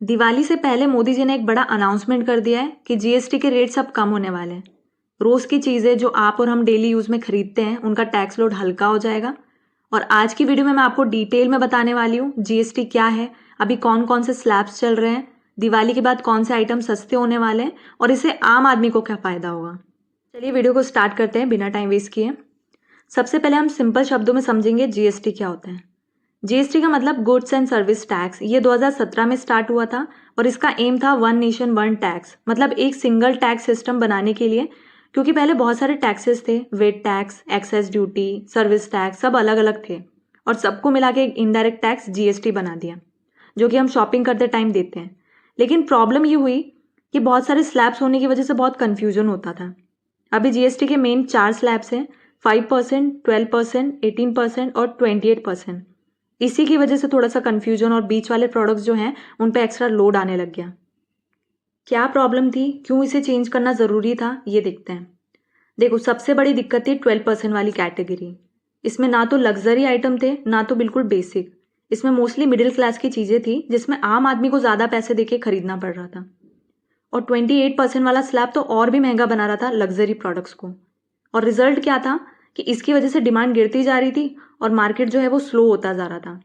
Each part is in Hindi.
दिवाली से पहले मोदी जी ने एक बड़ा अनाउंसमेंट कर दिया है कि जीएसटी के रेट्स अब कम होने वाले हैं। रोज की चीजें जो आप और हम डेली यूज में खरीदते हैं उनका टैक्स लोड हल्का हो जाएगा। और आज की वीडियो में मैं आपको डिटेल में बताने वाली हूँ जीएसटी क्या है, अभी कौन कौन से स्लैब्स चल रहे हैं, दिवाली के बाद कौन से आइटम सस्ते होने वाले हैं और इससे आम आदमी को क्या फायदा होगा। चलिए वीडियो को स्टार्ट करते हैं बिना टाइम वेस्ट किए। सबसे पहले हम सिंपल शब्दों में समझेंगे जीएसटी क्या होता है। जीएसटी का मतलब गुड्स एंड सर्विस टैक्स। ये 2017 में स्टार्ट हुआ था और इसका एम था वन नेशन वन टैक्स, मतलब एक सिंगल टैक्स सिस्टम बनाने के लिए, क्योंकि पहले बहुत सारे टैक्सेस थे, VAT tax, excise duty, service tax, सब अलग अलग थे और सबको मिला के एक इनडायरेक्ट टैक्स जीएसटी बना दिया, जो कि हम शॉपिंग करते टाइम देते हैं। लेकिन प्रॉब्लम ये हुई कि बहुत सारे स्लैब्स होने की वजह से बहुत कन्फ्यूजन होता था। अभी जीएसटी के मेन 4 स्लैब्स हैं, 5%, 12%, 18% और 28%। इसी की वजह से थोड़ा सा कंफ्यूजन और बीच वाले प्रोडक्ट्स जो हैं उन पे एक्स्ट्रा लोड आने लग गया। क्या प्रॉब्लम थी, क्यों इसे चेंज करना ज़रूरी था, ये देखते हैं। देखो, सबसे बड़ी दिक्कत थी 12% वाली कैटेगरी। इसमें ना तो लग्जरी आइटम थे, ना तो बिल्कुल बेसिक। इसमें मोस्टली मिडिल क्लास की चीज़ें थी जिसमें आम आदमी को ज़्यादा पैसे देके खरीदना पड़ रहा था। और 28% वाला स्लैब तो और भी महंगा बना रहा था लग्जरी प्रोडक्ट्स को। और रिजल्ट क्या था कि इसकी वजह से डिमांड गिरती जा रही थी और मार्केट जो है वो स्लो होता जा रहा था।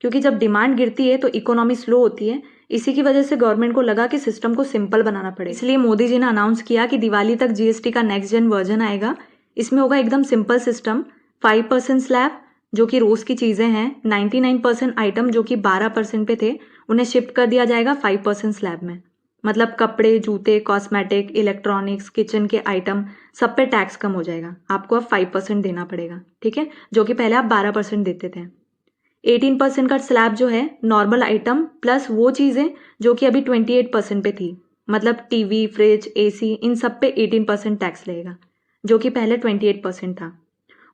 क्योंकि जब डिमांड गिरती है तो इकोनॉमी स्लो होती है। इसी की वजह से गवर्नमेंट को लगा कि सिस्टम को सिंपल बनाना पड़े, इसलिए मोदी जी ने अनाउंस किया कि दिवाली तक जीएसटी का नेक्स्ट जेन वर्जन आएगा। इसमें होगा एकदम सिंपल सिस्टम। 5% स्लैब जो कि रोज की चीजें हैं, 99% आइटम जो कि 12% पे थे उन्हें शिफ्ट कर दिया जाएगा 5% स्लैब में। मतलब कपड़े, जूते, कॉस्मेटिक, इलेक्ट्रॉनिक्स, किचन के आइटम, सब पे टैक्स कम हो जाएगा। आपको अब 5% देना पड़ेगा, ठीक है, जो कि पहले आप 12% देते थे। 18% का स्लैब जो है नॉर्मल आइटम प्लस वो चीज़ें जो कि अभी 28% पे थी, मतलब टीवी, फ्रिज, एसी, इन सब पे 18% टैक्स लगेगा, जो कि पहले 28% था।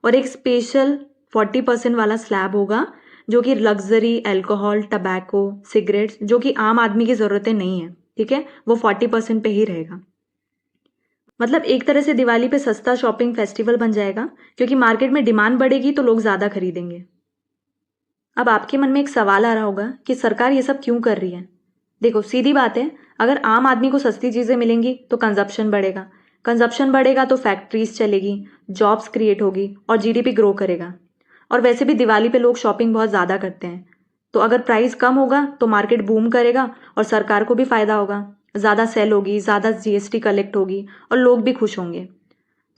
और एक स्पेशल 40% वाला स्लैब होगा जो कि लग्जरी, अल्कोहल, टबैको, सिगरेट्स, जो कि आम आदमी की ज़रूरतें नहीं है, ठीक है, वो 40% पे ही रहेगा। मतलब एक तरह से दिवाली पे सस्ता शॉपिंग फेस्टिवल बन जाएगा, क्योंकि मार्केट में डिमांड बढ़ेगी तो लोग ज़्यादा खरीदेंगे। अब आपके मन में एक सवाल आ रहा होगा कि सरकार ये सब क्यों कर रही है। देखो, सीधी बात है, अगर आम आदमी को सस्ती चीज़ें मिलेंगी तो कंजप्शन बढ़ेगा, कंजप्शन बढ़ेगा तो फैक्ट्रीज चलेगी, जॉब्स क्रिएट होगी और जीडीपी ग्रो करेगा। और वैसे भी दिवाली पे लोग शॉपिंग बहुत ज़्यादा करते हैं, तो अगर प्राइस कम होगा तो मार्केट बूम करेगा और सरकार को भी फ़ायदा होगा, ज़्यादा सेल होगी, ज़्यादा जीएसटी कलेक्ट होगी और लोग भी खुश होंगे।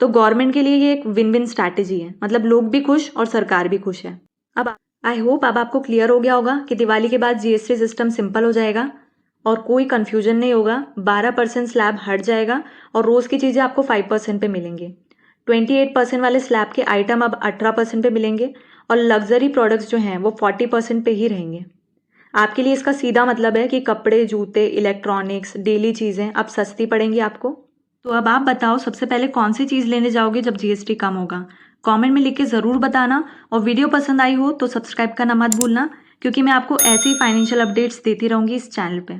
तो गवर्नमेंट के लिए ये एक विन विन स्ट्रैटेजी है, मतलब लोग भी खुश और सरकार भी खुश है। अब आई होप अब आपको क्लियर हो गया होगा कि दिवाली के बाद जीएसटी सिस्टम सिंपल हो जाएगा और कोई कंफ्यूजन नहीं होगा। 12% स्लैब हट जाएगा और रोज़ की चीज़ें आपको 5% पे मिलेंगी। 28% वाले स्लैब के आइटम अब 18% पे मिलेंगे और लग्जरी प्रोडक्ट्स जो हैं वो 40% पे ही रहेंगे। आपके लिए इसका सीधा मतलब है कि कपड़े, जूते, इलेक्ट्रॉनिक्स, डेली चीज़ें अब सस्ती पड़ेंगी आपको। तो अब आप बताओ, सबसे पहले कौन सी चीज़ लेने जाओगे जब जीएसटी कम होगा? कमेंट में लिख के ज़रूर बताना। और वीडियो पसंद आई हो तो सब्सक्राइब करना मत भूलना, क्योंकि मैं आपको ऐसे ही फाइनेंशियल अपडेट्स देती रहूँगी इस चैनल पे।